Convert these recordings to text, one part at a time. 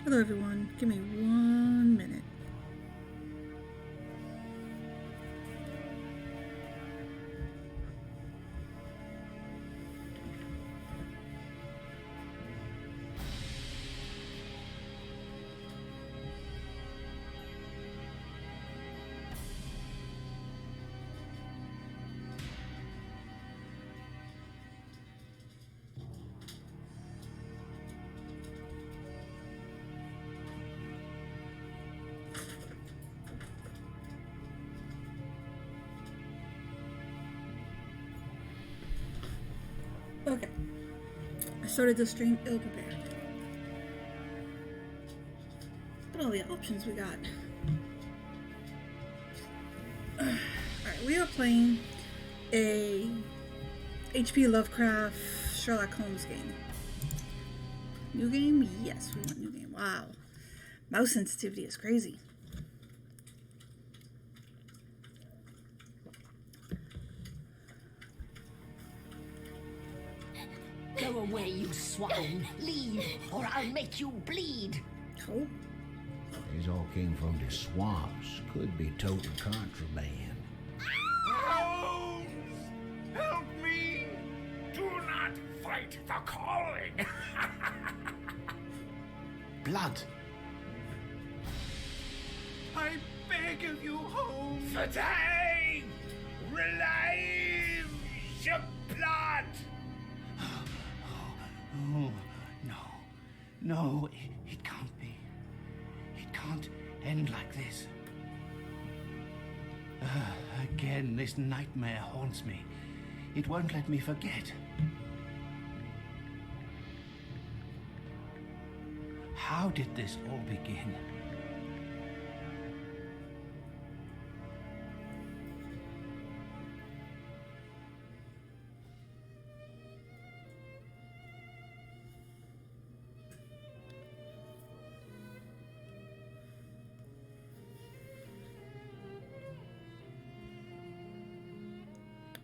Hello, everyone. Give me 1 minute. Okay. I started the stream ill prepared. Look at all the options we got. Alright, we are playing a HP Lovecraft Sherlock Holmes game. New game? Yes, we want new game. Wow. Mouse sensitivity is crazy. Go away, you swine! Leave, or I'll make you bleed! Cool. These all came from the swamps. Could be total contraband. Holmes! Help me! Do not fight the calling! Blood. I beg of you, Holmes! The day! Relieve your blood! Oh, no. No, it can't be. It can't end like this. Again, this nightmare haunts me. It won't let me forget. How did this all begin?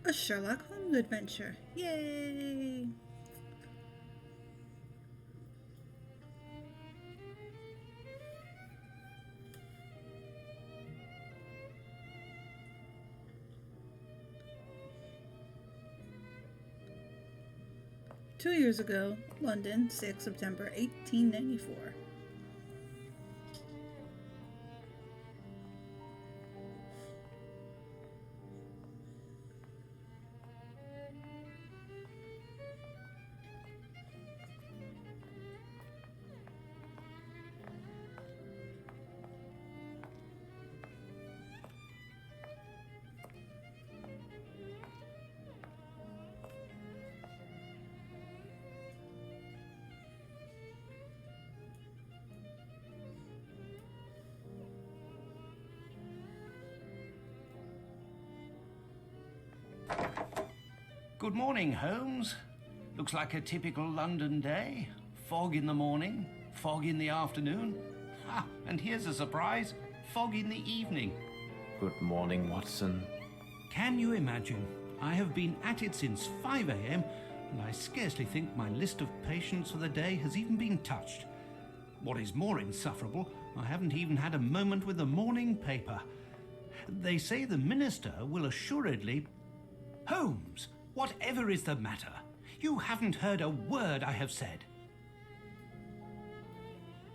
A Sherlock Holmes adventure. Yay! Two years ago, London, 6 September 1894. Good morning, Holmes. Looks like a typical London day. Fog in the morning, fog in the afternoon. Ah, and here's a surprise. Fog in the evening. Good morning, Watson. Can you imagine? I have been at it since 5 a.m. and I scarcely think my list of patients for the day has even been touched. What is more insufferable, I haven't even had a moment with the morning paper. They say the minister will assuredly... Holmes, whatever is the matter? You haven't heard a word I have said.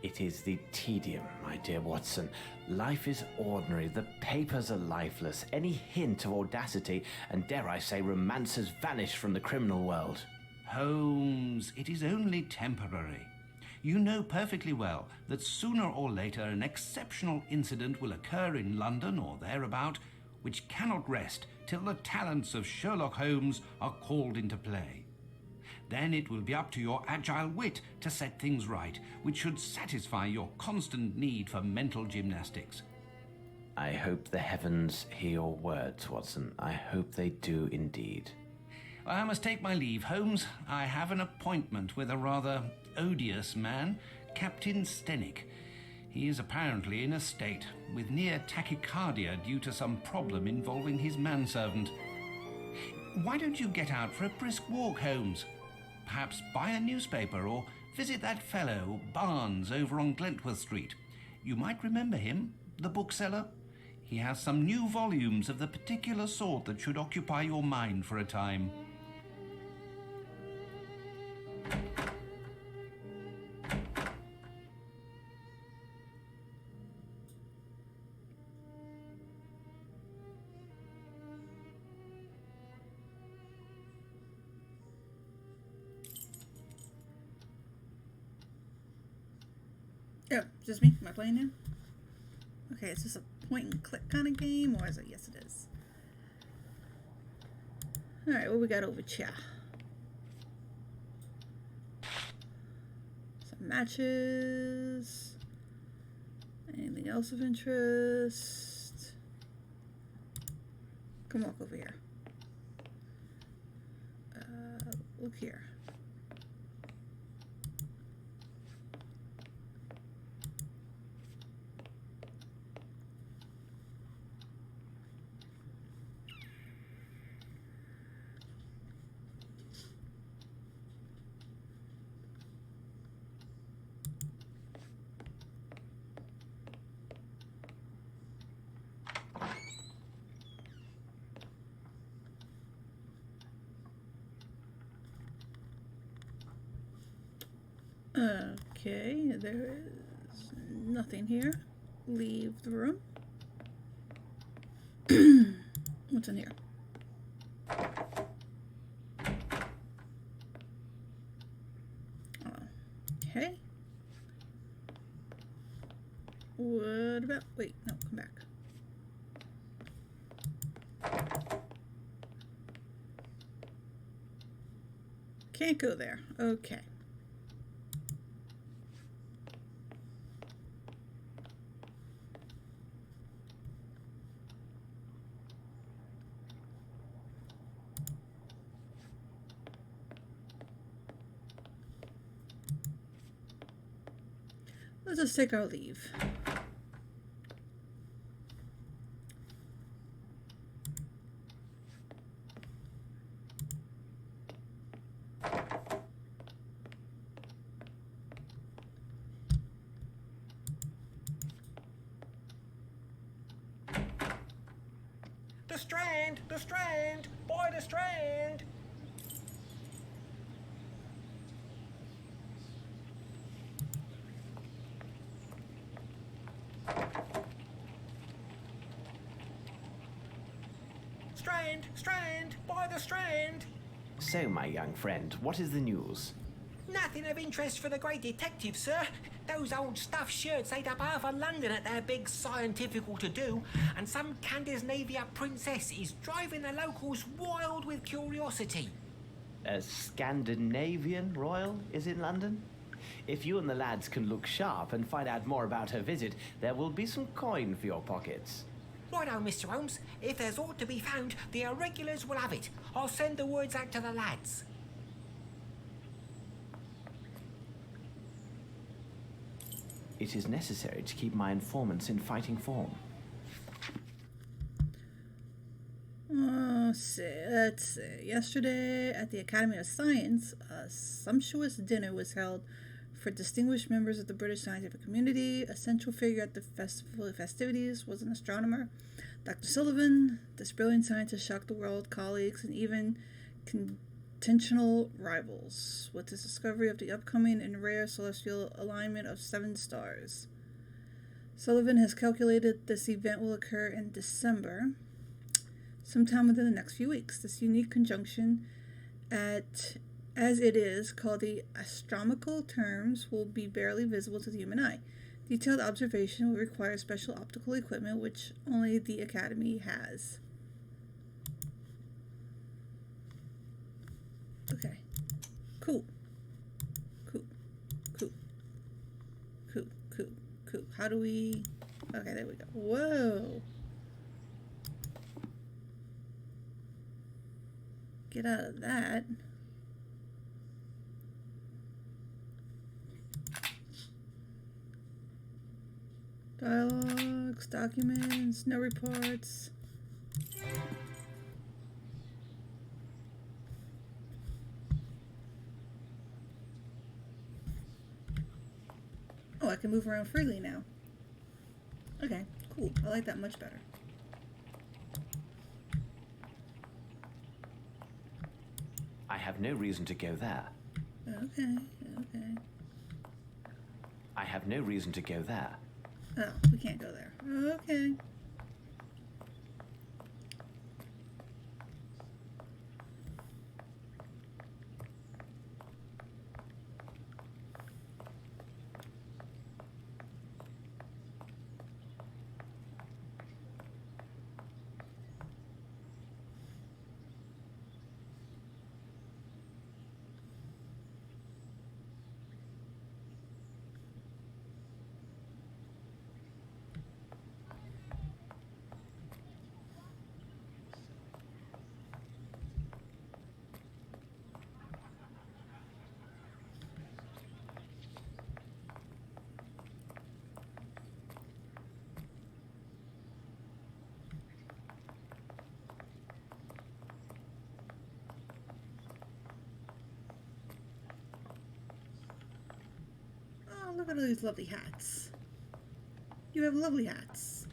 It is the tedium, my dear Watson. Life is ordinary. The papers are lifeless. Any hint of audacity, and dare I say romance, has vanished from the criminal world. Holmes, it is only temporary. You know perfectly well that sooner or later an exceptional incident will occur in London or thereabout, which cannot rest till the talents of Sherlock Holmes are called into play. Then it will be up to your agile wit to set things right, which should satisfy your constant need for mental gymnastics. I hope the heavens hear your words, Watson. I hope they do indeed. I must take my leave, Holmes. I have an appointment with a rather odious man, Captain Stenick. He is apparently in a state, with near tachycardia due to some problem involving his manservant. Why don't you get out for a brisk walk, Holmes? Perhaps buy a newspaper or Visit that fellow, Barnes, over on Glentworth Street. You might remember him, the bookseller. He has some new volumes of the particular sort that should occupy your mind for a time. Oh, just me? Am I playing now? Okay, is this a point and click kind of game, or is it? Yes, it is. Alright, what we got over here? Some matches. Anything else of interest? Come walk over here. Look here. Okay, there is nothing here. Leave the room. What's in here? Okay. What about... Wait, no, come back. Can't go there. Okay. Let's just take our leave. The Strand! The Strand! Boy, the Strand! Strand! Strand! By the Strand! So, my young friend, what is the news? Nothing of interest for the great detective, sir. Those old stuffed shirts ate up half of London at their big scientifical to-do, and some Scandinavia princess is driving the locals wild with curiosity. A Scandinavian royal is in London? If you and the lads can look sharp and find out more about her visit, there will be some coin for your pockets. Righto, Mr. Holmes. If there's aught to be found, the irregulars will have it. I'll send the words out to the lads. It is necessary to keep my informants in fighting form. Let's see. Yesterday at the Academy of Science, a sumptuous dinner was held for distinguished members of the British scientific community. A central figure at the festivities was an astronomer, Dr. Sullivan. This brilliant scientist shocked the world, colleagues, and even contentional rivals with his discovery of the upcoming and rare celestial alignment of 7 stars. Sullivan has calculated this event will occur in December, sometime within the next few weeks. This unique conjunction, as it is called the astronomical terms, will be barely visible to the human eye. Detailed observation will require special optical equipment, which only the Academy has. Okay. Cool. How do we... Okay, there we go. Whoa. Get out of that. Dialogues, documents, no reports. Oh, I can move around freely now. Okay, cool. I like that much better. I have no reason to go there. Okay, okay. I have no reason to go there. Oh, we can't go there. Okay. Oh, look at all these lovely hats. You have lovely hats.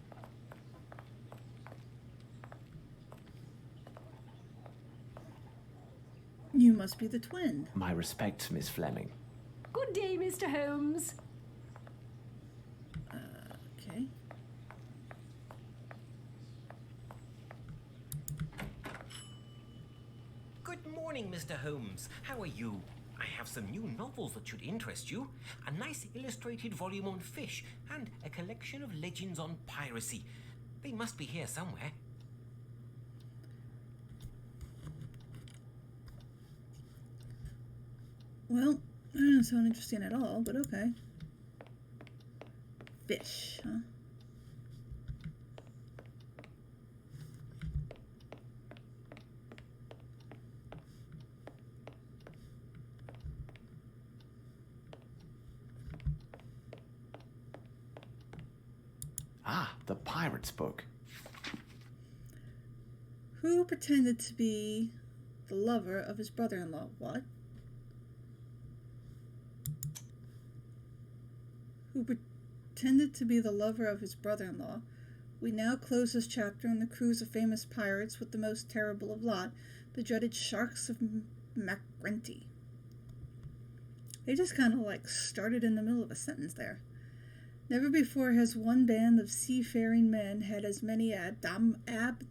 You must be the twin. My respects, Miss Fleming. Good day, Mr. Holmes. Okay. Good morning, Mr. Holmes. How are you? I have some new novels that should interest you. A nice illustrated volume on fish and a collection of legends on piracy. They must be here somewhere. Well, that doesn't sound interesting at all, but okay. Fish, huh? Ah, the pirate's book. Who pretended to be the lover of his brother-in-law? What? Who pretended to be the lover of his brother-in-law? We now close this chapter on the cruise of famous pirates with the most terrible of lot, the dreaded sharks of Macrenty. They just kind of like started in the middle of a sentence there. Never before has one band of seafaring men had as many abominable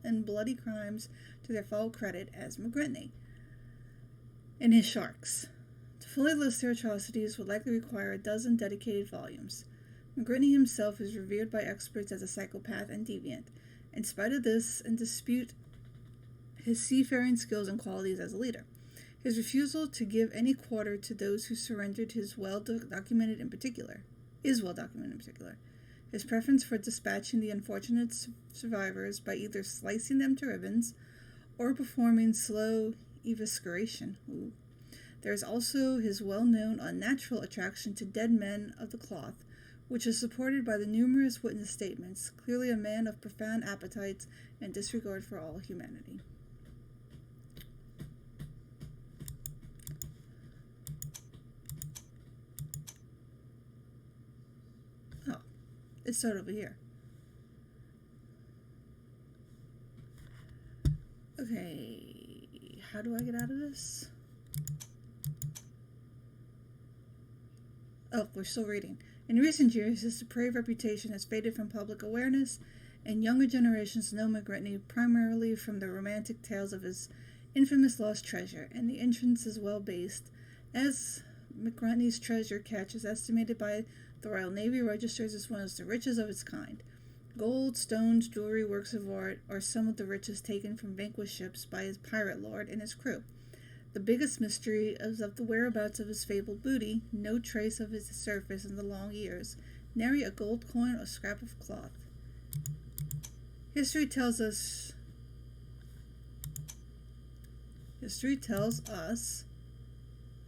and bloody crimes to their full credit as McGretney and his sharks. To fully list their atrocities would likely require a dozen dedicated volumes. McGretney himself is revered by experts as a psychopath and deviant. In spite of this, and dispute his seafaring skills and qualities as a leader. His refusal to give any quarter to those who surrendered is well documented in particular. His preference for dispatching the unfortunate survivors by either slicing them to ribbons or performing slow evisceration. Ooh. There is also his well-known unnatural attraction to dead men of the cloth, which is supported by the numerous witness statements, clearly a man of profound appetites and disregard for all humanity. Oh, it started over here. Okay, how do I get out of this? Oh, we're still reading. In recent years, his depraved reputation has faded from public awareness, and younger generations know McGretney primarily from the romantic tales of his infamous lost treasure, and the entrance is well based, as McGretney's treasure catch is estimated by the Royal Navy registers as one of the richest of its kind. Gold, stones, jewelry, works of art are some of the richest taken from vanquished ships by his pirate lord and his crew. The biggest mystery is of the whereabouts of his fabled booty, no trace of his surface in the long years, nary a gold coin or scrap of cloth. History tells us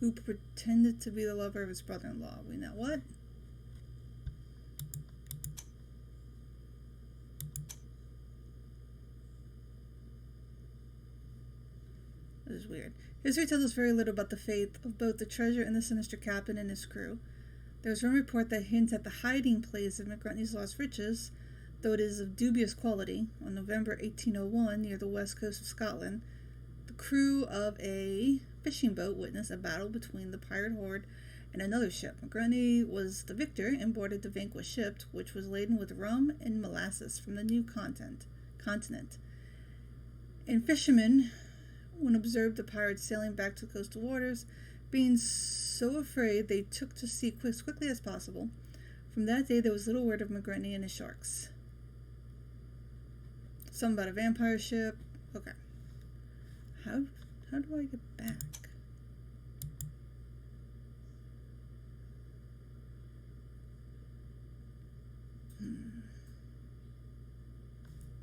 who pretended to be the lover of his brother-in-law. We know what? This is weird. History tells us very little about the fate of both the treasure and the sinister captain and his crew. There is one report that hints at the hiding place of McGrunty's lost riches, though it is of dubious quality. On November 1801, near the west coast of Scotland, the crew of a fishing boat witnessed a battle between the pirate horde and another ship. McGrunty was the victor and boarded the vanquished ship, which was laden with rum and molasses from the new continent. And fishermen, when observed the pirates sailing back to the coastal waters, being so afraid they took to sea as quickly as possible. From that day there was little word of McGrunty and his sharks. Something about a vampire ship. Okay. How do I get back?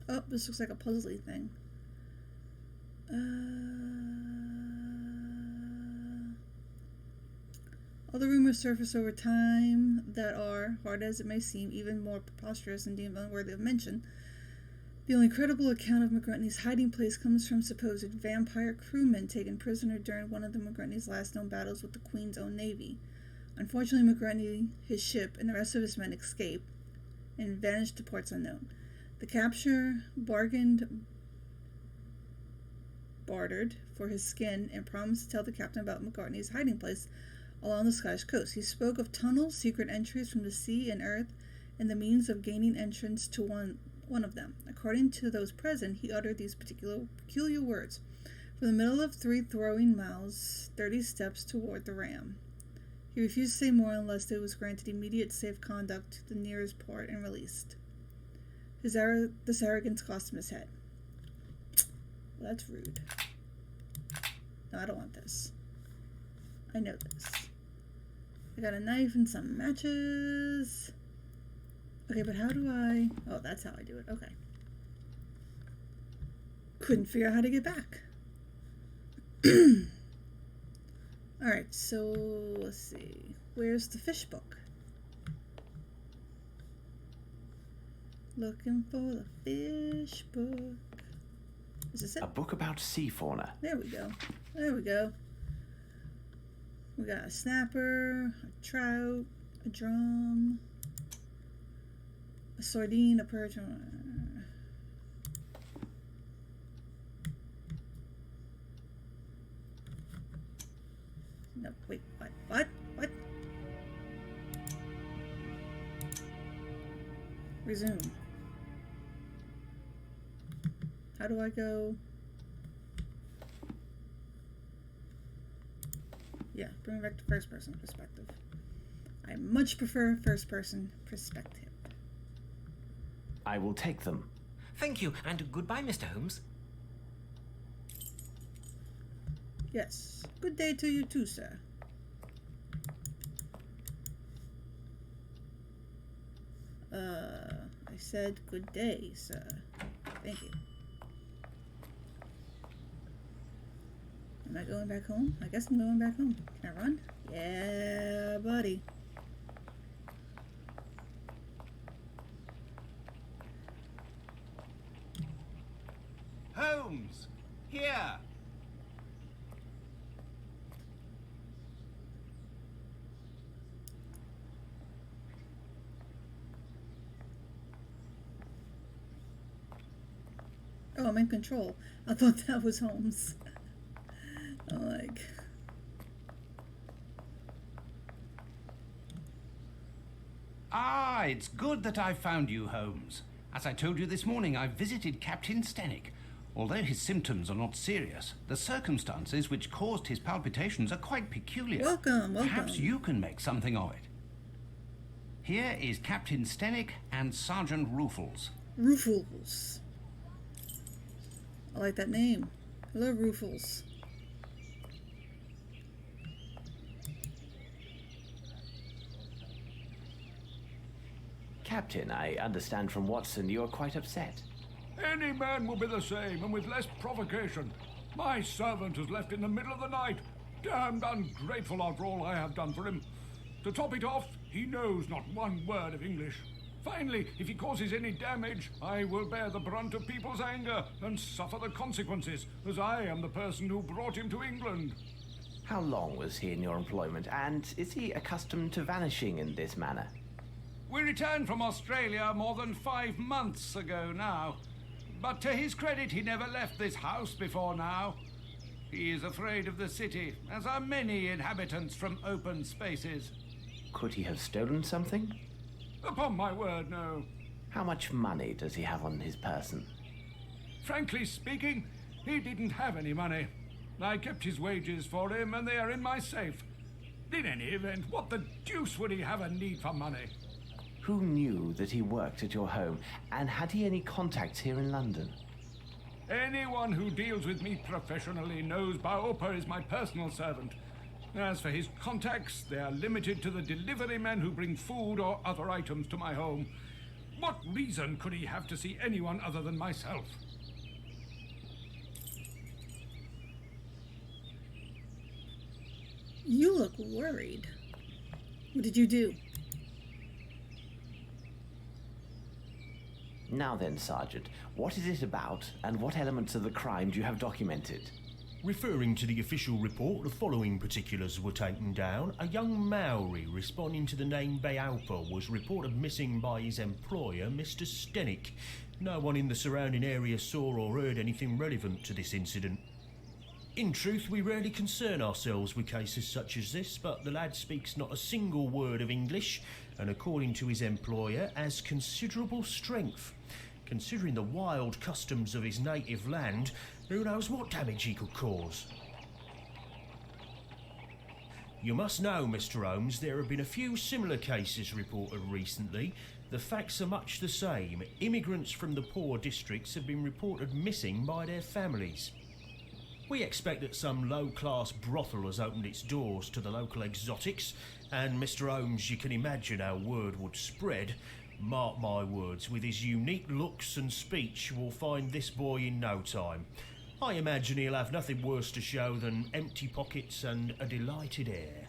Oh, this looks like a puzzly thing. All the rumors surface over time that are, hard as it may seem, even more preposterous and deemed unworthy of mention. The only credible account of McGrunty's hiding place comes from supposed vampire crewmen taken prisoner during one of the McGrunty's last known battles with the Queen's own navy. Unfortunately, McGrunty, his ship, and the rest of his men escaped and vanished to ports unknown. The capture bartered for his skin and promised to tell the captain about McGrunty's hiding place along the Scottish coast. He spoke of tunnels, secret entries from the sea and earth, and the means of gaining entrance to one of them. According to those present, he uttered these peculiar words: "From the middle of 3 throwing miles, 30 steps toward the ram." He refused to say more unless it was granted immediate safe conduct to the nearest port and released. This arrogance cost him his head. Well, that's rude. No, I don't want this. I know this. I got a knife and some matches. Okay, but how do I... Oh, that's how I do it. Okay. Couldn't figure out how to get back. Alright, so let's see. Where's the fish book? Looking for the fish book. Is this it? A book about sea fauna. There we go. There we go. We got a snapper, a trout, a drum, a sardine, a perch. No, wait, what? What? What? Resume. How do I go? Yeah, bring it back to first person perspective. I much prefer first person perspective. I will take them. Thank you, and goodbye, Mr. Holmes. Yes. Good day to you too, sir. I said good day, sir. Thank you. Am I going back home? I guess I'm going back home. Can I run? Yeah, buddy. Holmes! Here! Oh, I'm in control. I thought that was Holmes. I'm like... Ah, it's good that I found you, Holmes. As I told you this morning, I visited Captain Stenick. Although his symptoms are not serious, the circumstances which caused his palpitations are quite peculiar. Welcome, welcome. Perhaps you can make something of it. Here is Captain Stenick and Sergeant Ruffles. Ruffles. I like that name. Hello, Ruffles. Captain, I understand from Watson you are quite upset. Any man will be the same, and with less provocation. My servant is left in the middle of the night. Damned ungrateful after all I have done for him. To top it off, he knows not one word of English. Finally, if he causes any damage, I will bear the brunt of people's anger and suffer the consequences, as I am the person who brought him to England. How long was he in your employment, and is he accustomed to vanishing in this manner? We returned from Australia more than 5 months ago now. But to his credit, he never left this house before now. He is afraid of the city, as are many inhabitants from open spaces. Could he have stolen something? Upon my word, no. How much money does he have on his person? Frankly speaking, he didn't have any money. I kept his wages for him, and they are in my safe. In any event, what the deuce would he have a need for money? Who knew that he worked at your home, and had he any contacts here in London? Anyone who deals with me professionally knows Baopa is my personal servant. As for his contacts, they are limited to the delivery men who bring food or other items to my home. What reason could he have to see anyone other than myself? You look worried. What did you do? Now then, Sergeant, what is it about, and what elements of the crime do you have documented? Referring to the official report, the following particulars were taken down. A young Maori responding to the name Baopa was reported missing by his employer, Mr. Stenick. No one in the surrounding area saw or heard anything relevant to this incident. In truth, we rarely concern ourselves with cases such as this, but the lad speaks not a single word of English, and according to his employer, has considerable strength. Considering the wild customs of his native land, who knows what damage he could cause? You must know, Mr. Holmes, there have been a few similar cases reported recently. The facts are much the same. Immigrants from the poor districts have been reported missing by their families. We expect that some low-class brothel has opened its doors to the local exotics, and Mr. Holmes, you can imagine how word would spread. Mark my words, with his unique looks and speech, we'll find this boy in no time. I imagine he'll have nothing worse to show than empty pockets and a delighted air.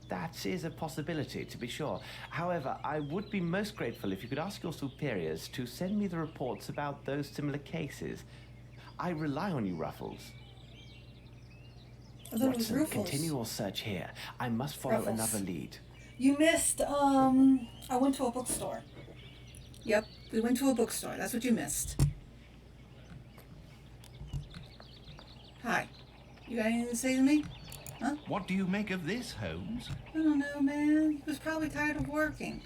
That is a possibility, to be sure. However, I would be most grateful if you could ask your superiors to send me the reports about those similar cases. I rely on you, Ruffles. I thought it was Watson, Ruffles. continue your search here. I must follow Ruffles. another lead. You missed, I went to a bookstore. Yep, we went to a bookstore. That's what you missed. Hi. You got anything to say to me? Huh? What do you make of this, Holmes? I don't know, man. He was probably tired of working.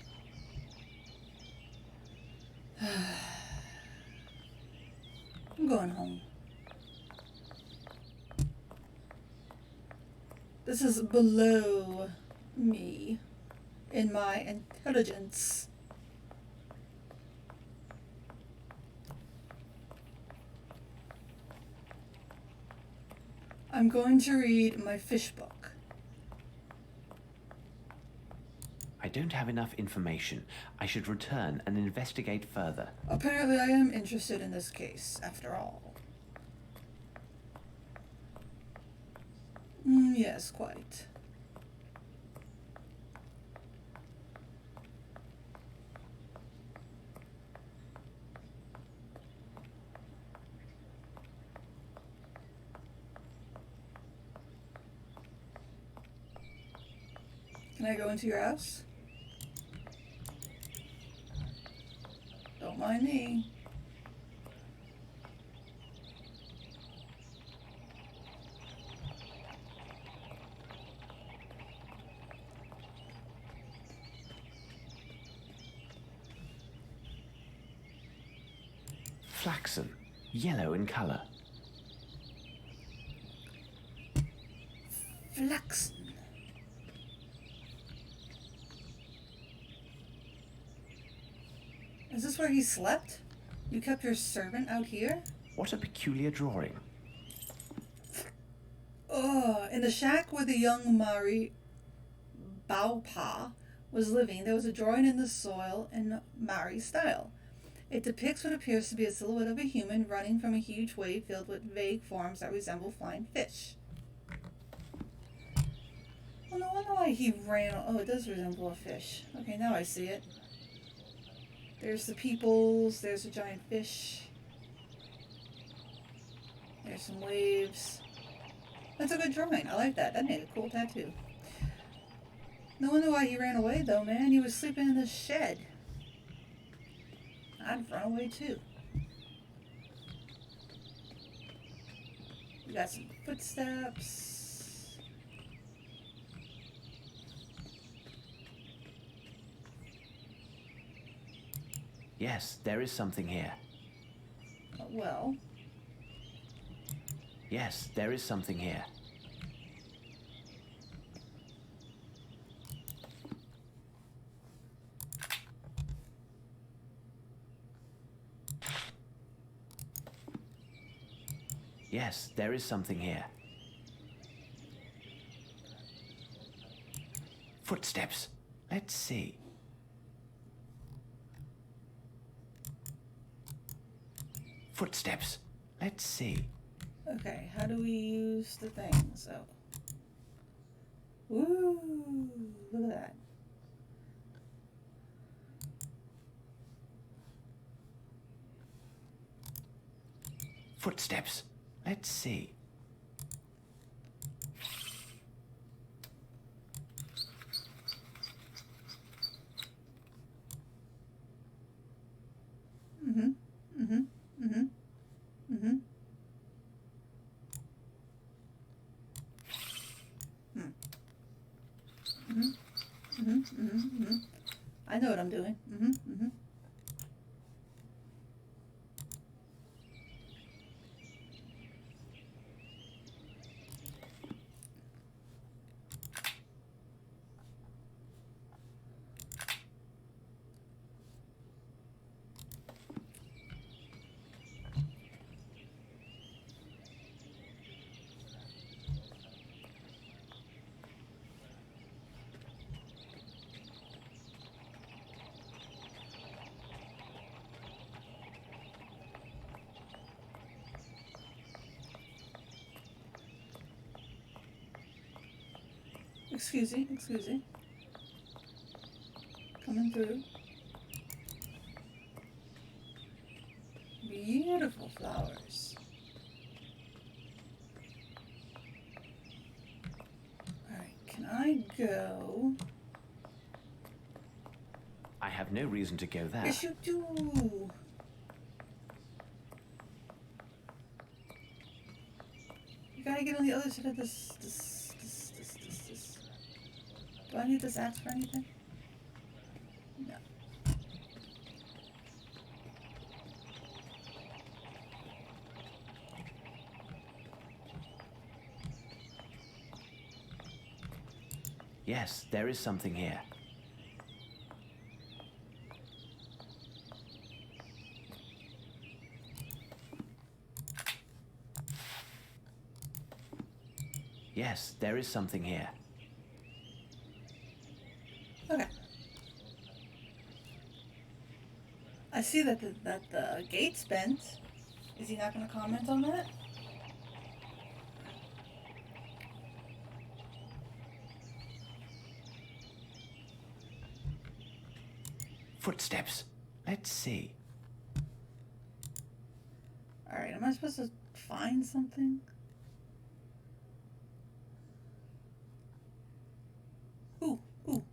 I'm going home. This is below me in my intelligence. I'm going to read my fish book. I don't have enough information. I should return and investigate further. Apparently I am interested in this case, after all. Yes, quite. Can I go into your house? Don't mind me. Flaxen, yellow in colour. Flaxen. Is this where he slept? You kept your servant out here? What a peculiar drawing. Oh, in the shack where the young Maori Baopa was living, there was a drawing in the soil in Maori style. It depicts what appears to be a silhouette of a human running from a huge wave filled with vague forms that resemble flying fish. Oh, no wonder why he ran. Oh, it does resemble a fish. Okay, now I see it. There's the peoples. There's a giant fish. There's some waves. That's a good drawing. I like that. That made a cool tattoo. No wonder why he ran away, though, man. He was sleeping in the shed. I'd run away, too. We got some footsteps. Yes, there is something here. Well, Yes, there is something here. Yes, there is something here. Footsteps. Let's see. Footsteps. Let's see. okay, how do we use the thing? So, woo, look at that. Footsteps. Let's see. Mm-hmm, mm-hmm, mm-hmm, mm-hmm. Mm-hmm, mm-hmm, mm-hmm, mm-hmm. I know what I'm doing. Mm-hmm, mm-hmm. Excuse me, excuse me. Coming through. Beautiful flowers. Alright, can I go? I have no reason to go there. Yes, you do. You gotta get on the other side of this. Do I need this axe for anything? No. Yes, there is something here. Yes, there is something here. Okay. I see that the gate's bent. Is he not going to comment on that? Footsteps. Let's see. Alright, am I supposed to find something? Ooh.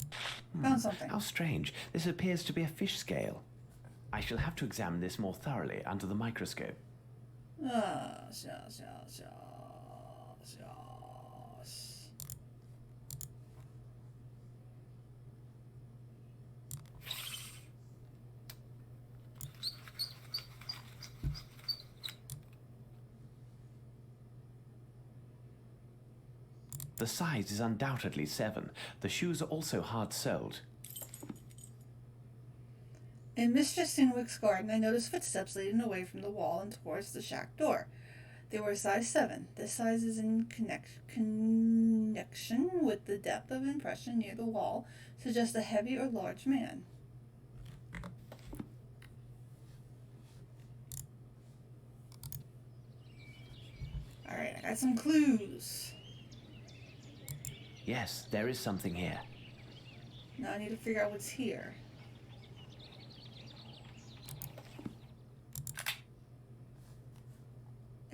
Found something. How strange. This appears to be a fish scale. I shall have to examine this more thoroughly under the microscope. Shush. The size is undoubtedly 7. The shoes are also hard-soled. In Mistress Sinwick's garden, I noticed footsteps leading away from the wall and towards the shack door. They were size 7. This size is in connection with the depth of impression near the wall, suggests a heavy or large man. Alright, I got some clues. Yes, there is something here. Now I need to figure out what's here.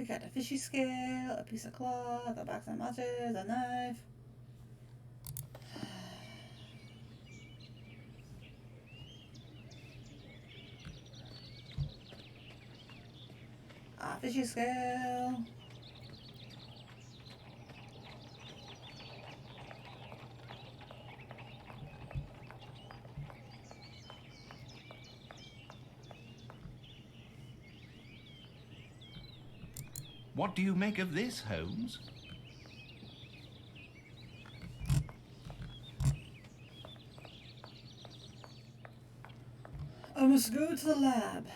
I got a fishy scale, a piece of cloth, a box of matches, a knife. A fishy scale. What do you make of this, Holmes? I must go to the lab.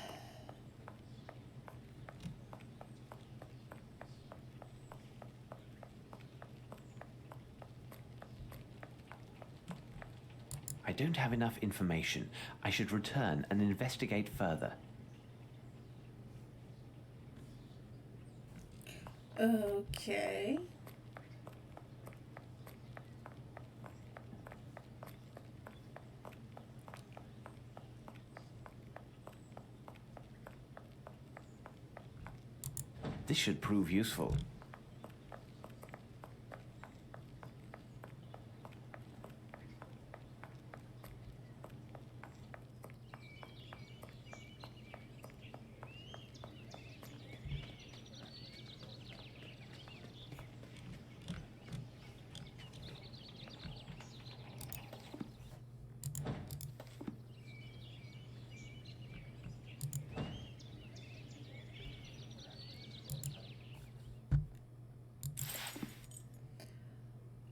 I don't have enough information. I should return and investigate further. Okay. This should prove useful.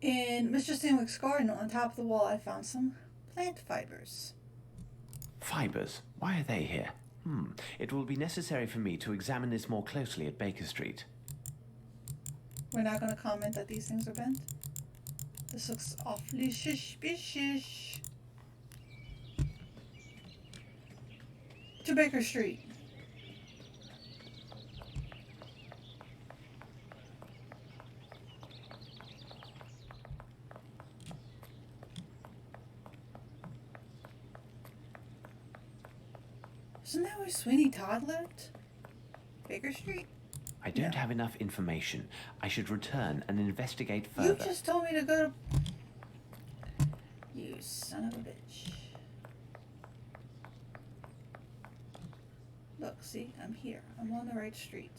In Mr. Stanwick's garden on top of the wall, I found some plant fibers. Fibers? Why are they here? It will be necessary for me to examine this more closely at Baker Street. We're not going to comment that these things are bent. This looks awfully suspicious. To Baker Street. Isn't that where Sweeney Todd lived? Baker Street? I don't have enough information. I should return and investigate further. You just told me to go to... You son of a bitch. Look, see? I'm here. I'm on the right street.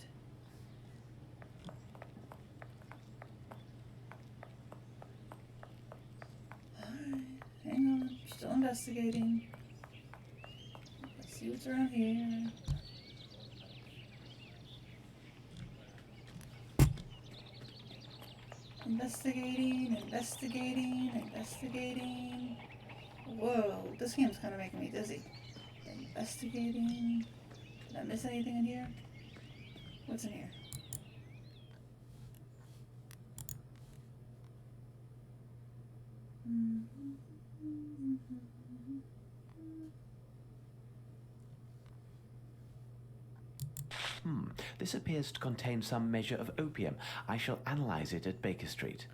Alright, hang on. Still investigating. Let's see what's around here. Investigating. Whoa, this game's kind of making me dizzy. Investigating. Did I miss anything in here? What's in here? This appears to contain some measure of opium. I shall analyze it at Baker Street.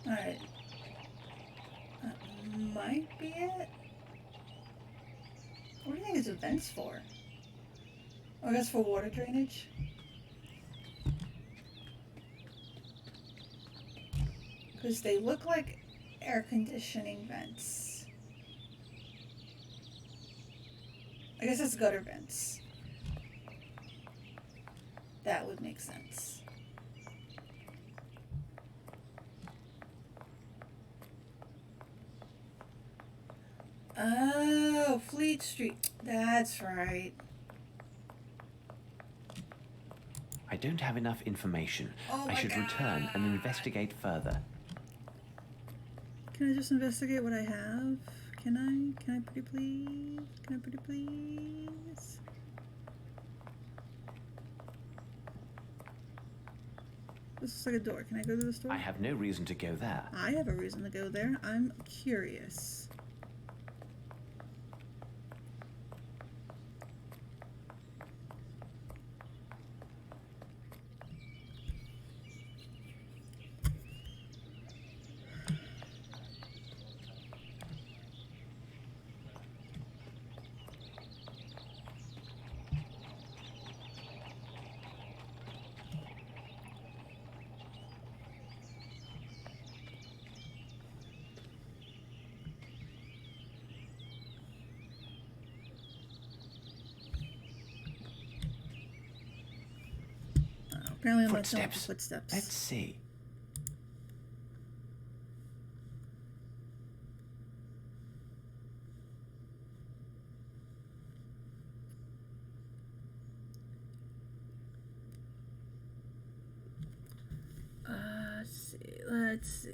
Alright. That might be it. What do you think it's vents for? Oh, I guess for water drainage. Because they look like air conditioning vents. I guess it's gutter vents. That would make sense. Oh, Fleet Street. That's right. I don't have enough information. Oh I should return and investigate further. Can I just investigate what I have? Can I? Can I pretty please? Can I pretty please? This looks like a door. Can I go to this door? I have no reason to go there. I have a reason to go there. I'm curious. Apparently I'm not done with the Footsteps. footsteps. Let's see. Let's see.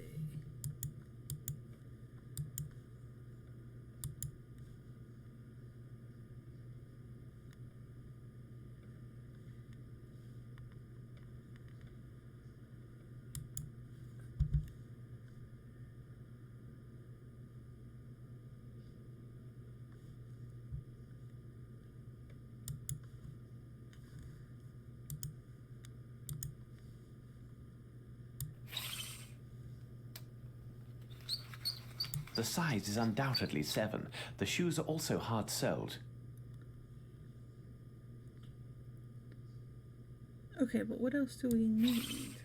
The size is undoubtedly 7. The shoes are also hard-soled. Okay, but what else do we need?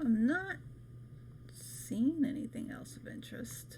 I'm not seeing anything else of interest.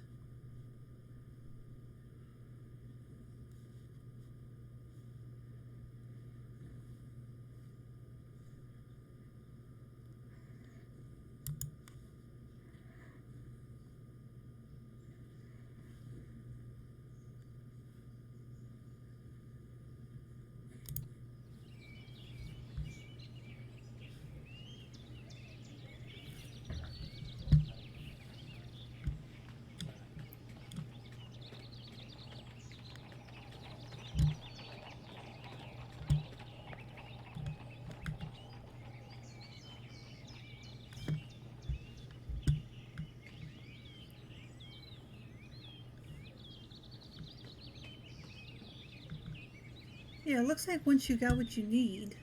Yeah, it looks like once you got what you need.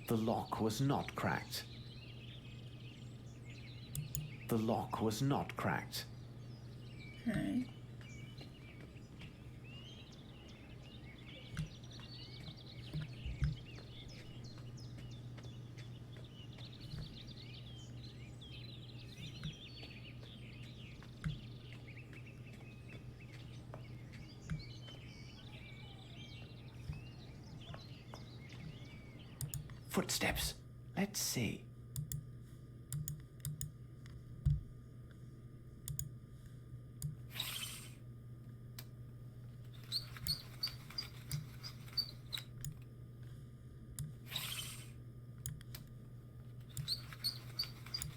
The lock was not cracked. The lock was not cracked. Okay. Footsteps. Let's see.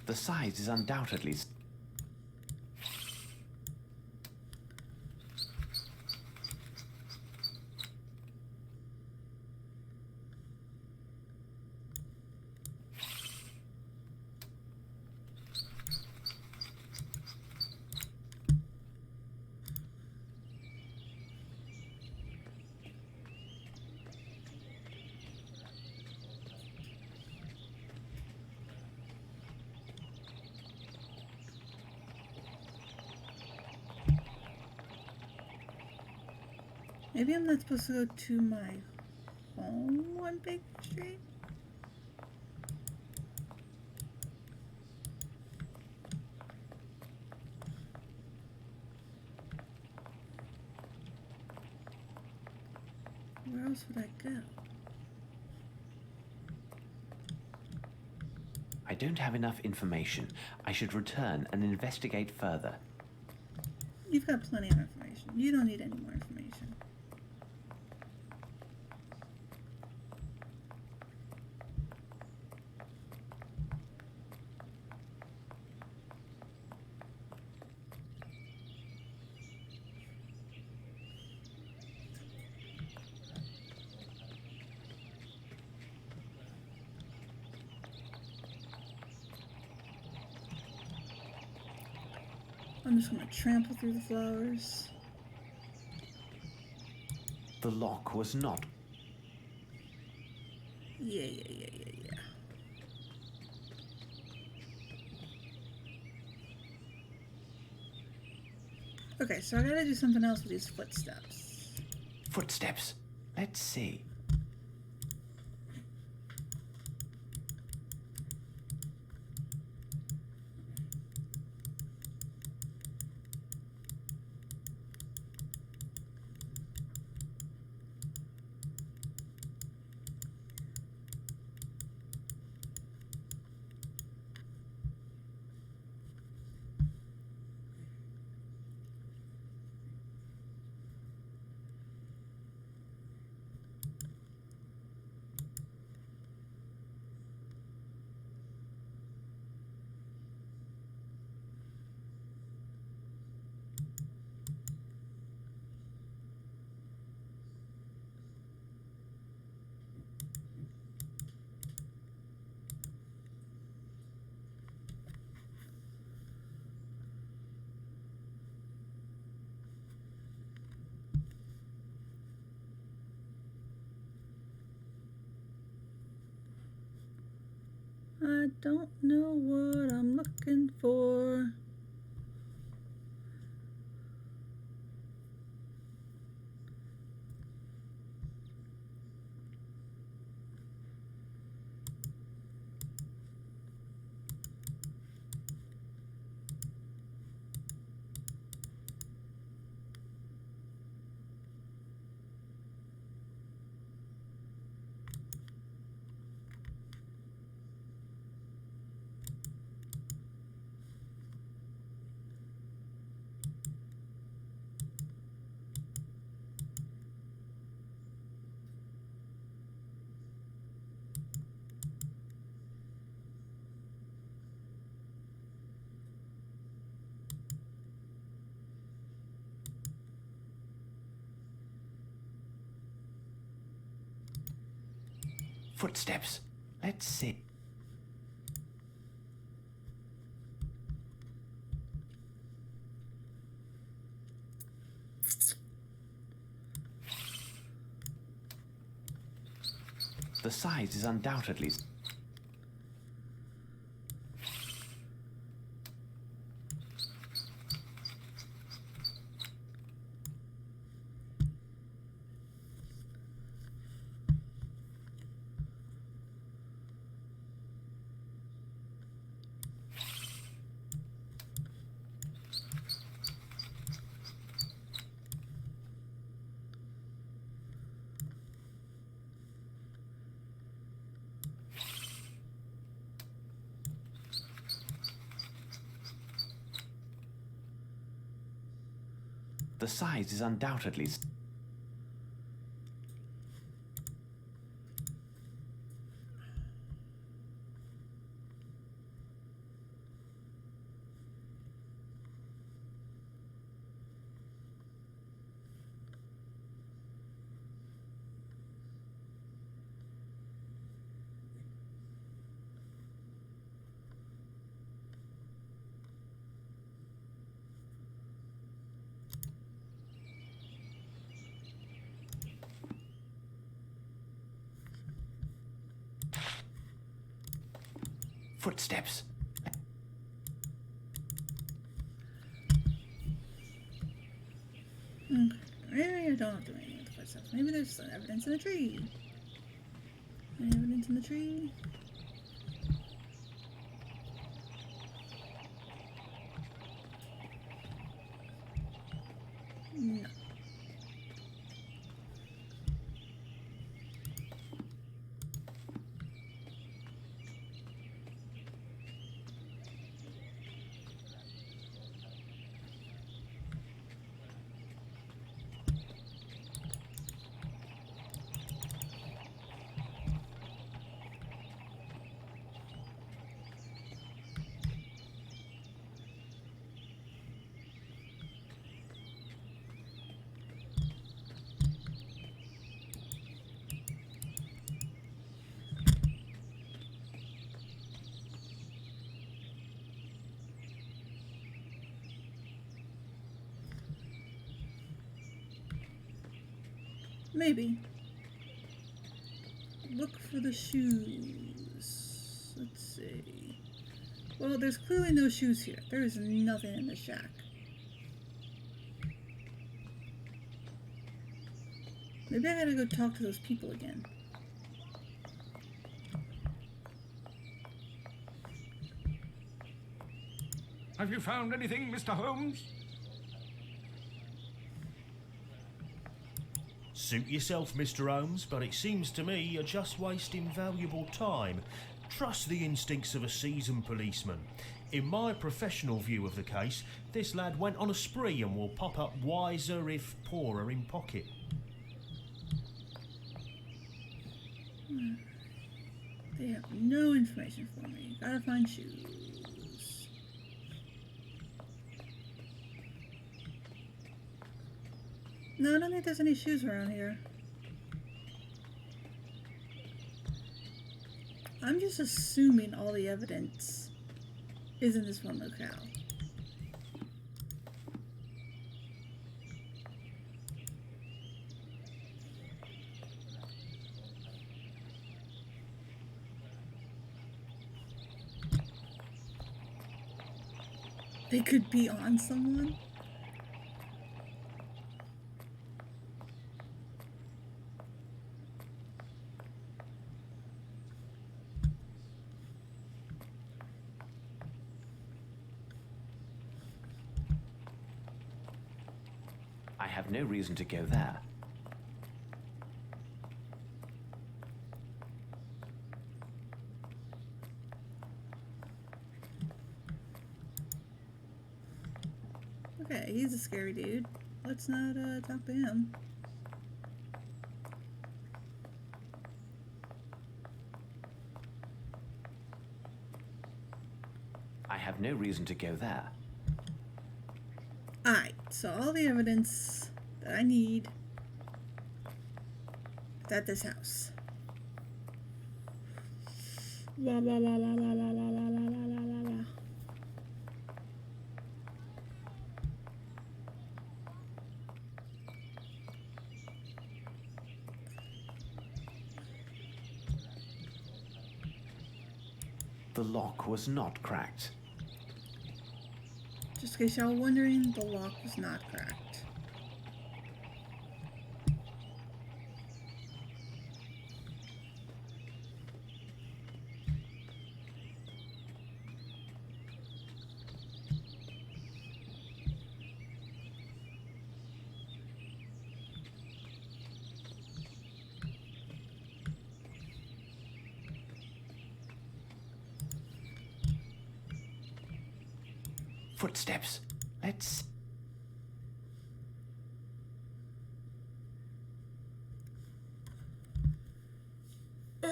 The size is undoubtedly... Maybe I'm not supposed to go to my home on Big Street? Where else would I go? I don't have enough information. I should return and investigate further. You've got plenty of information. You don't need any more information. I'm just gonna trample through the flowers. The lock was not. Yeah. Okay, so I gotta do something else with these footsteps. Footsteps. Let's see. I don't know what I'm looking for. Footsteps. Let's see. The size is undoubtedly. The size is undoubtedly. Footsteps. Maybe I don't have to do anything with the footsteps. Maybe there's some evidence in the tree. Any evidence in the tree? No. Maybe. Look for the shoes. Let's see. Well, there's clearly no shoes here. There is nothing in the shack. Maybe I gotta go talk to those people again. Have you found anything, Mr. Holmes? Suit yourself, Mr. Holmes, but it seems to me you're just wasting valuable time. Trust the instincts of a seasoned policeman. In my professional view of the case, this lad went on a spree and will pop up wiser if poorer in pocket. They have no information for me. Gotta find shoes. No, I don't think there's any shoes around here. I'm just assuming all the evidence is in this one locale. They could be on someone. I have no reason to go there. Okay, he's a scary dude. Let's not talk to him. I have no reason to go there. Alright, so all the evidence that I need is at this house. La la la la la la la la la la la la. The lock was not cracked. Just in case y'all were wondering, the lock was not cracked. Footsteps. Let's... I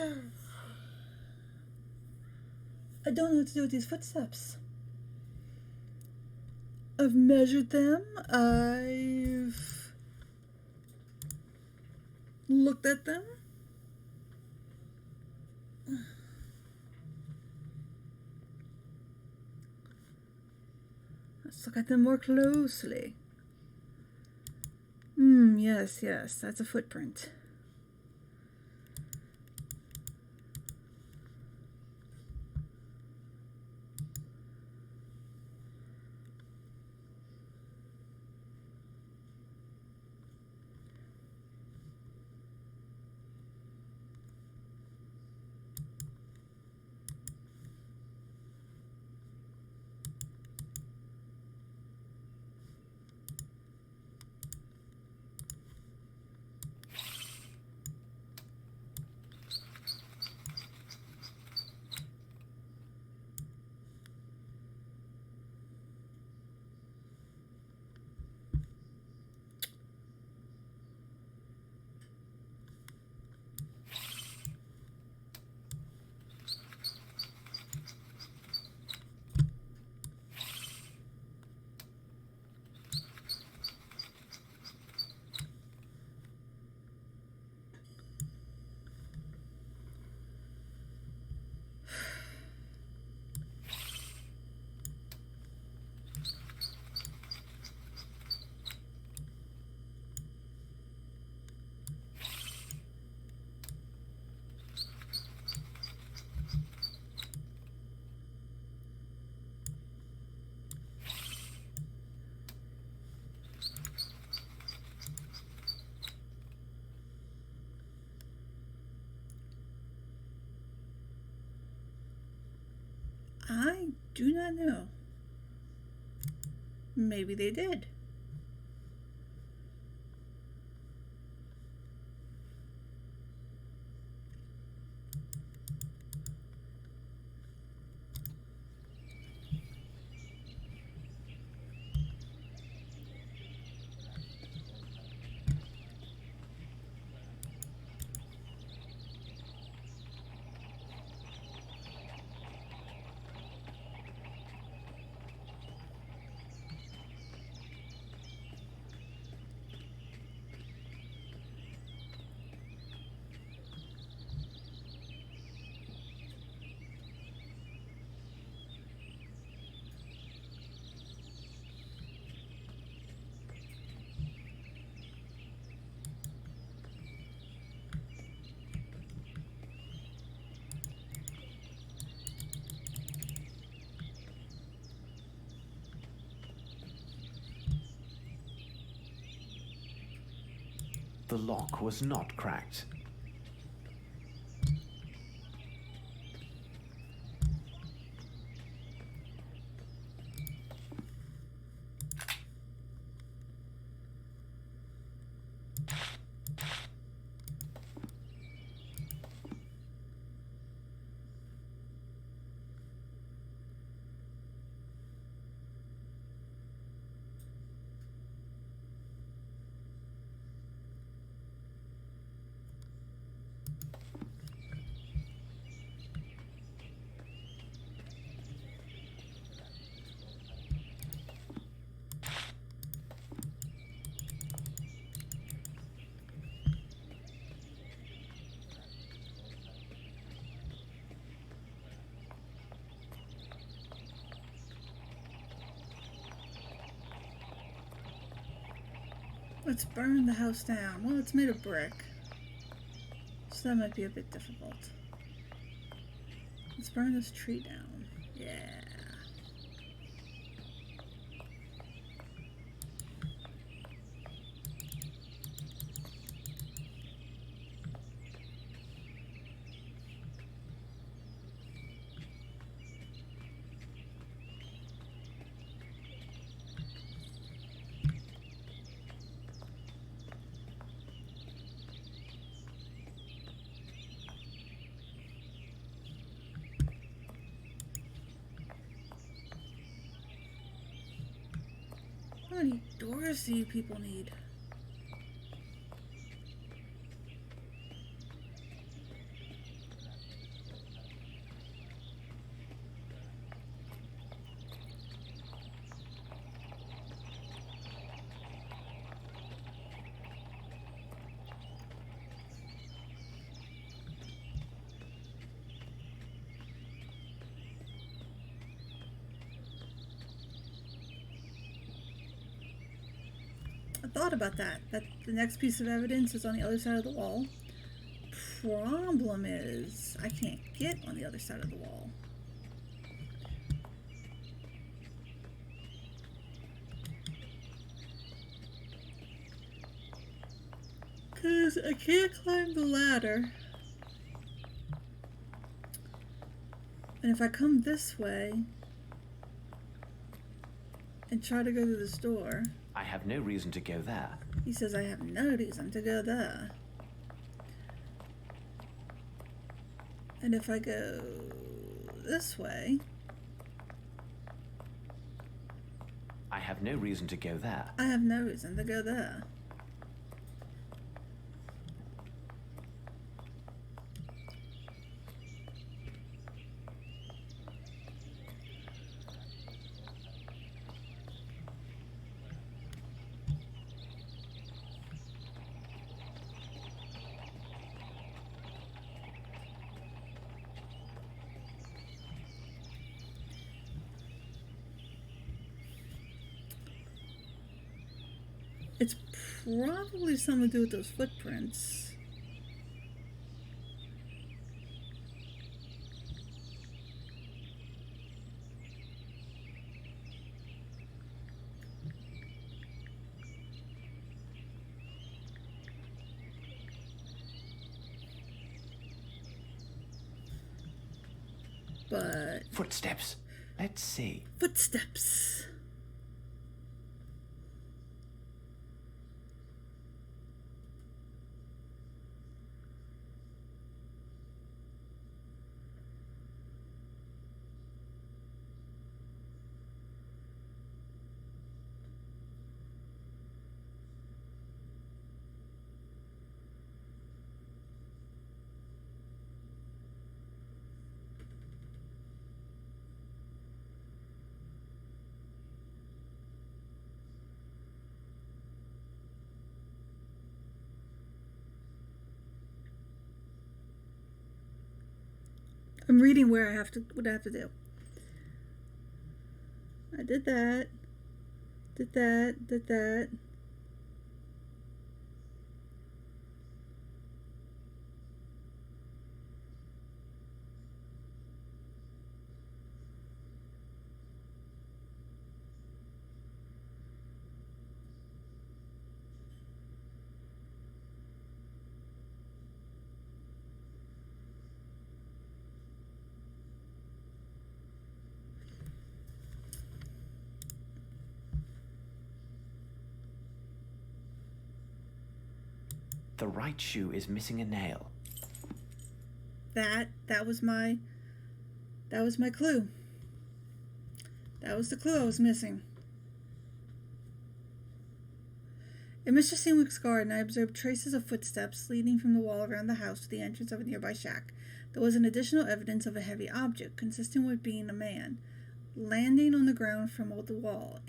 don't know what to do with these footsteps. I've measured them. I've looked at them. Let's look at them more closely. Yes, that's a footprint. I do not know. Maybe they did. The lock was not cracked. Let's burn the house down. Well, it's made of brick, so that might be a bit difficult. Let's burn this tree down. Yeah. How many doors do you people need? I thought about that the next piece of evidence is on the other side of the wall. Problem is, I can't get on the other side of the wall. Because I can't climb the ladder. And if I come this way and try to go to this door, I have no reason to go there. he says I have no reason to go there. And if I go this way, I have no reason to go there. I have no reason to go there. It's probably something to do with those footprints. But Footsteps. Let's see. Footsteps. I'm reading where I have to, what I have to do. I did that. Did that. Did that. The right shoe is missing a nail. That was my clue. That was the clue I was missing. In Mr. Sandwich's garden, I observed traces of footsteps leading from the wall around the house to the entrance of a nearby shack. There was an additional evidence of a heavy object, consistent with being a man, landing on the ground from the wall.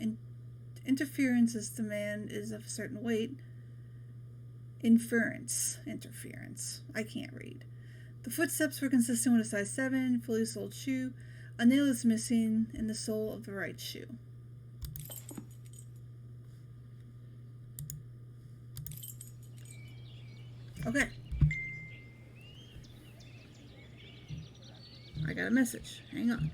Interference as the man is of a certain weight. Interference. I can't read. The footsteps were consistent with a size 7, fully soled shoe. A nail is missing in the sole of the right shoe. Okay. I got a message. Hang on.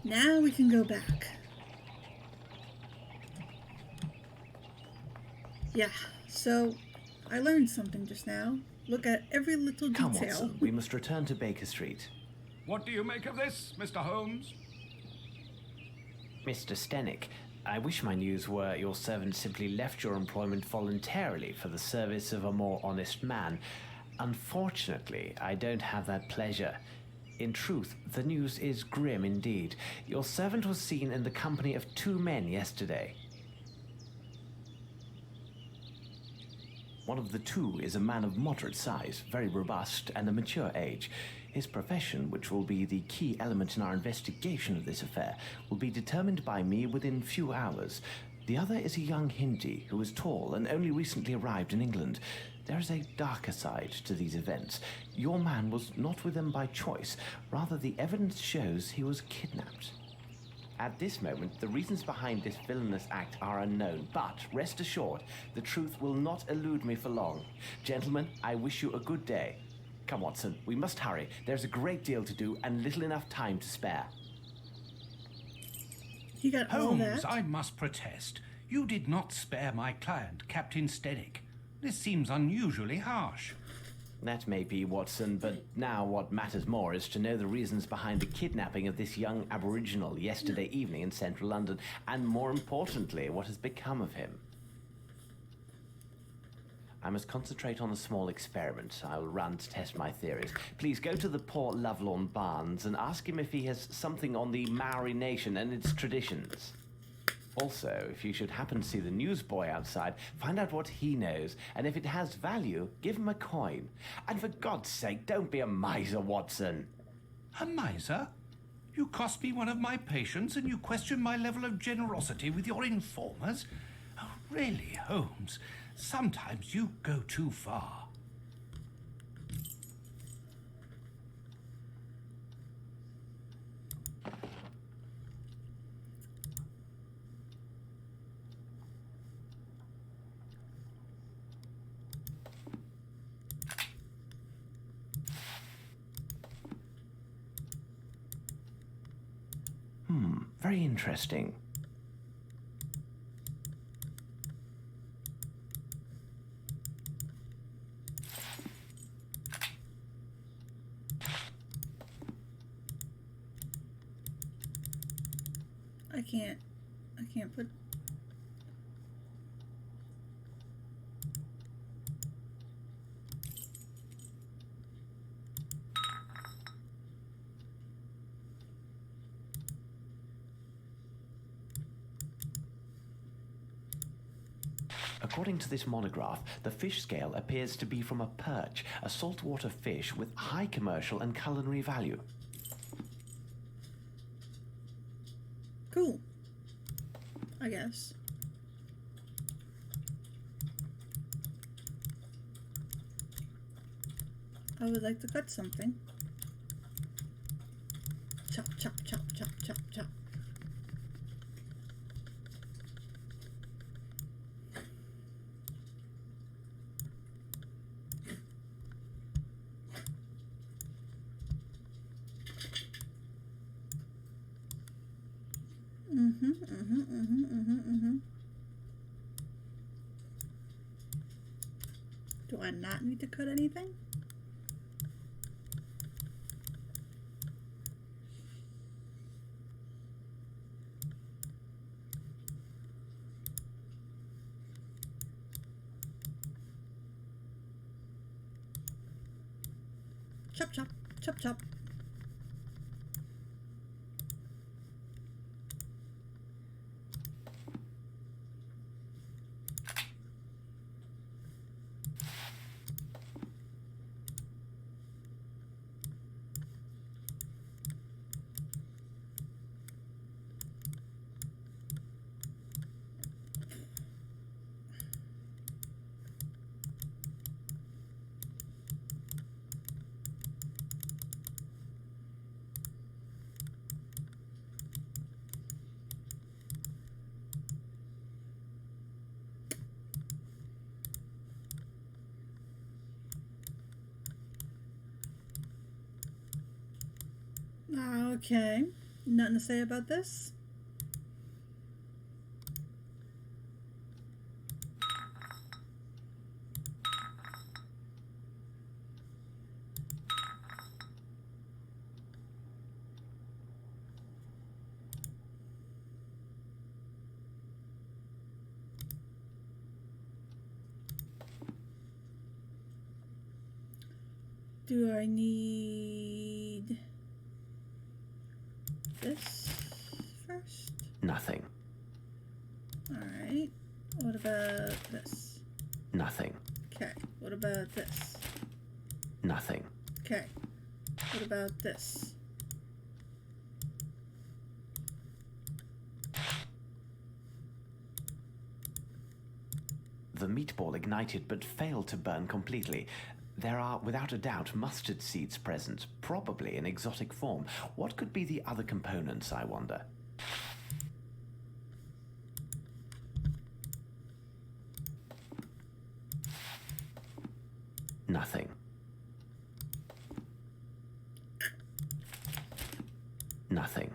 Now we can go back. Yeah, so I learned something just now. Look at every little Come, detail. Watson, we must return to Baker Street. What do you make of this, Mr. Holmes? Mr. Stenick, I wish my news were your servant simply left your employment voluntarily for the service of a more honest man. Unfortunately, I don't have that pleasure. In truth, the news is grim indeed. Your servant was seen in the company of 2 men yesterday. One of the 2 is a man of moderate size, very robust, and a mature age. His profession, which will be the key element in our investigation of this affair, will be determined by me within few hours. The other is a young Hindi who is tall and only recently arrived in England. There is a darker side to these events. Your man was not with them by choice. Rather, the evidence shows he was kidnapped. At this moment, the reasons behind this villainous act are unknown, but rest assured, the truth will not elude me for long. Gentlemen, I wish you a good day. Come, Watson, we must hurry. There's a great deal to do and little enough time to spare. He got all Holmes, that. I must protest. You did not spare my client, Captain Stenick. This seems unusually harsh. That may be, Watson, but now what matters more is to know the reasons behind the kidnapping of this young Aboriginal yesterday evening in central London, and more importantly, what has become of him. I must concentrate on a small experiment I will run to test my theories. Please go to the poor Lovelorn Barnes and ask him if he has something on the Maori nation and its traditions. Also, if you should happen to see the newsboy outside, find out what he knows, and if it has value, give him a coin. And for God's sake, don't be a miser, Watson. A miser? You cost me one of my patients and you question my level of generosity with your informers? Oh, really, Holmes, sometimes you go too far. Very interesting. I can't put... According to this monograph, the fish scale appears to be from a perch, a saltwater fish with high commercial and culinary value. Cool. I guess. I would like to cut something. Chop, chop, chop, chop, chop, chop. Do I not need to cut anything? Chop, chop, chop, chop. Okay. Nothing to say about this? Do I need this first? Nothing. Alright. What about this? Nothing. Okay. What about this? Nothing. Okay. What about this? The meatball ignited but failed to burn completely. There are, without a doubt, mustard seeds present, probably in exotic form. What could be the other components, I wonder? Nothing. Nothing.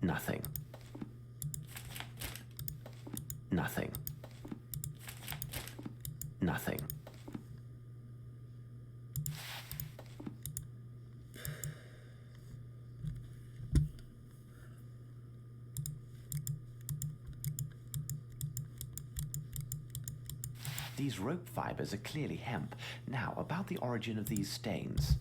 Nothing. Nothing. Nothing. These rope fibers are clearly hemp. Now, about the origin of these stains.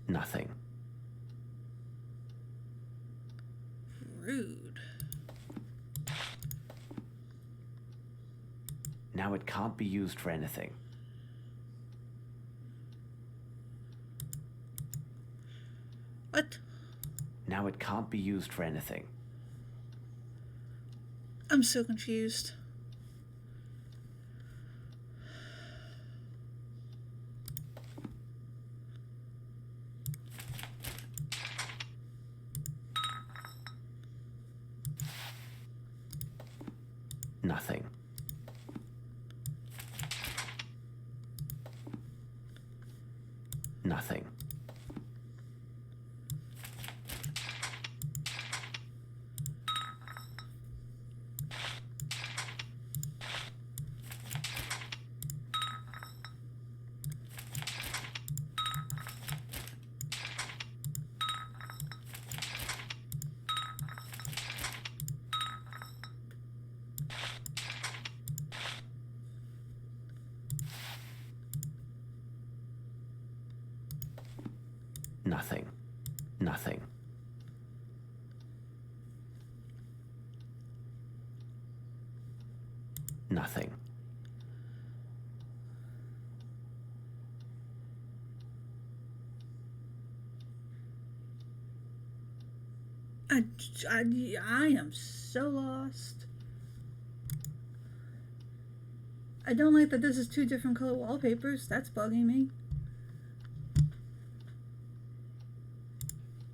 Nothing. Rude. Now it can't be used for anything. What? Now it can't be used for anything. I'm so confused. Nothing. Nothing. Nothing. Nothing. Nothing. I am so lost. I don't like that this is two different color wallpapers. That's bugging me.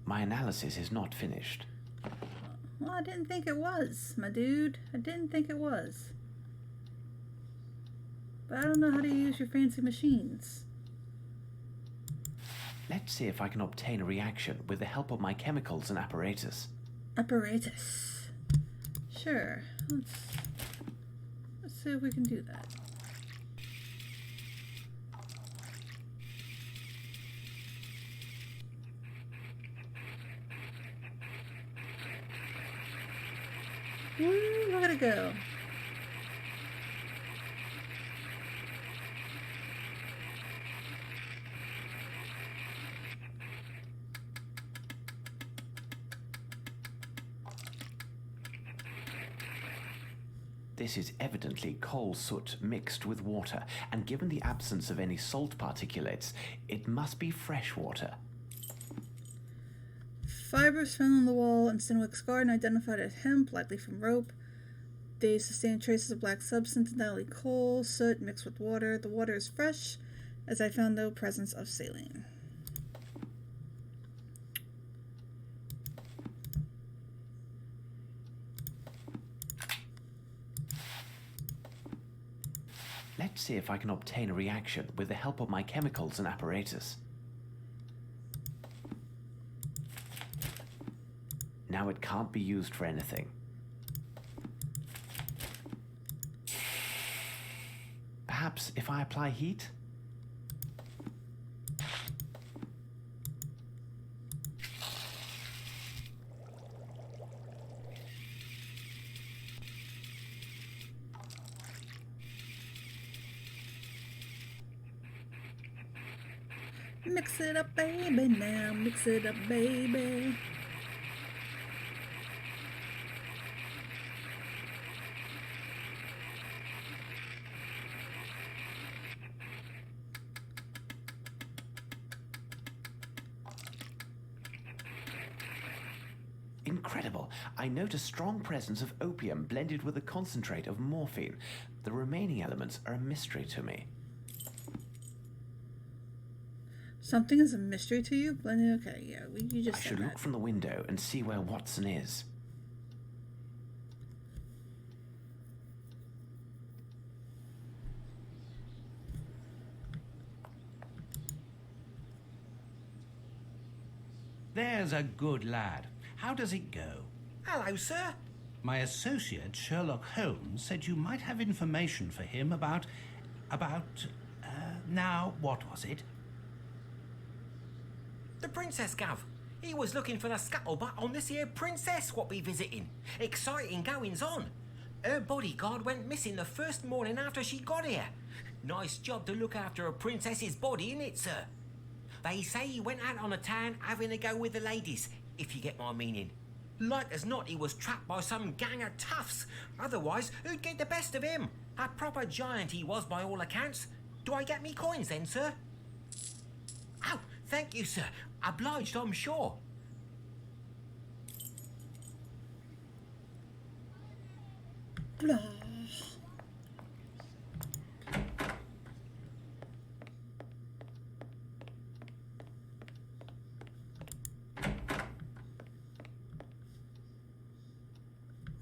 My analysis is not finished. Well, I didn't think it was, my dude. I didn't think it was. But I don't know how to use your fancy machines. Let's see if I can obtain a reaction with the help of my chemicals and apparatus. Apparatus. Sure. Let's see if we can do that. Woo, look at it go. This is evidently coal soot mixed with water, and given the absence of any salt particulates, it must be fresh water. Fibers found on the wall in Stenwick's garden identified as hemp, likely from rope. They sustained traces of black substance, entirely coal, soot mixed with water. The water is fresh, as I found no presence of saline. Let's see if I can obtain a reaction with the help of my chemicals and apparatus. Now it can't be used for anything. Perhaps if I apply heat? Mix it up, baby, now. Mix it up, baby. Incredible. I note a strong presence of opium blended with a concentrate of morphine. The remaining elements are a mystery to me. Something is a mystery to you? Okay, yeah, you just I said should that. look from the window and see where Watson is. There's a good lad. How does it go? Hello, sir. My associate, Sherlock Holmes, said you might have information for him about, now, what was it? The princess, Gov. He was looking for the scuttlebutt on this here princess what be visiting. Exciting goings on. Her bodyguard went missing the first morning after she got here. Nice job to look after a princess's body, innit, sir? They say he went out on the town having a go with the ladies, if you get my meaning. Like as not, he was trapped by some gang of toughs. Otherwise, who'd get the best of him? A proper giant he was by all accounts. Do I get me coins then, sir? Oh, thank you, sir. Obliged, I'm sure. Blah.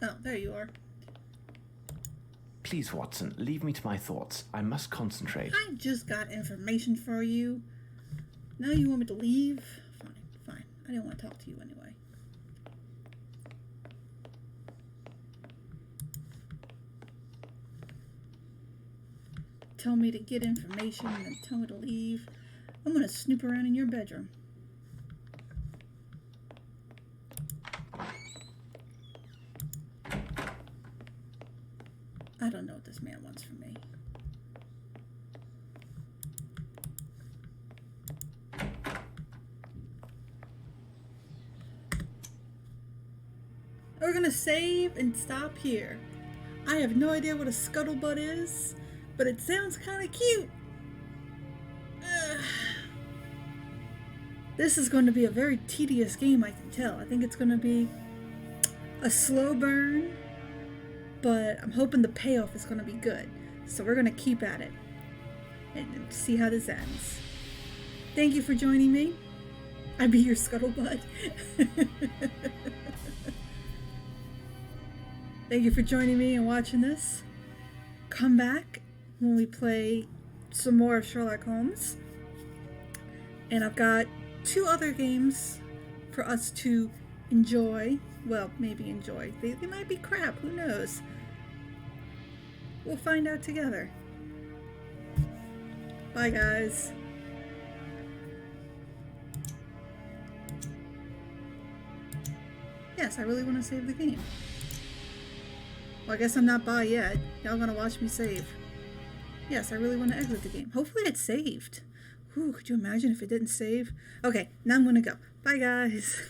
Oh, there you are. Please, Watson, leave me to my thoughts. I must concentrate. I just got information for you. Now you want me to leave? Fine, fine. I didn't want to talk to you anyway. Tell me to get information and then tell me to leave. I'm gonna snoop around in your bedroom. I don't know what this man wants from me. We're gonna save and stop here. I have no idea what a scuttlebutt is, but it sounds kind of cute. This is going to be a very tedious game, I can tell. I think it's going to be a slow burn, but I'm hoping the payoff is going to be good. So we're going to keep at it and see how this ends. Thank you for joining me. I be your scuttlebutt. Thank you for joining me and watching this. Come back when we play some more of Sherlock Holmes. And I've got 2 other games for us to enjoy. Well, maybe enjoy. They might be crap, who knows? We'll find out together. Bye, guys. Yes, I really want to save the game. Well, I guess I'm not bye yet. Y'all gonna watch me save. Yes, I really want to exit the game. Hopefully it saved. Ooh, could you imagine if it didn't save? Okay, now I'm gonna go. Bye, guys.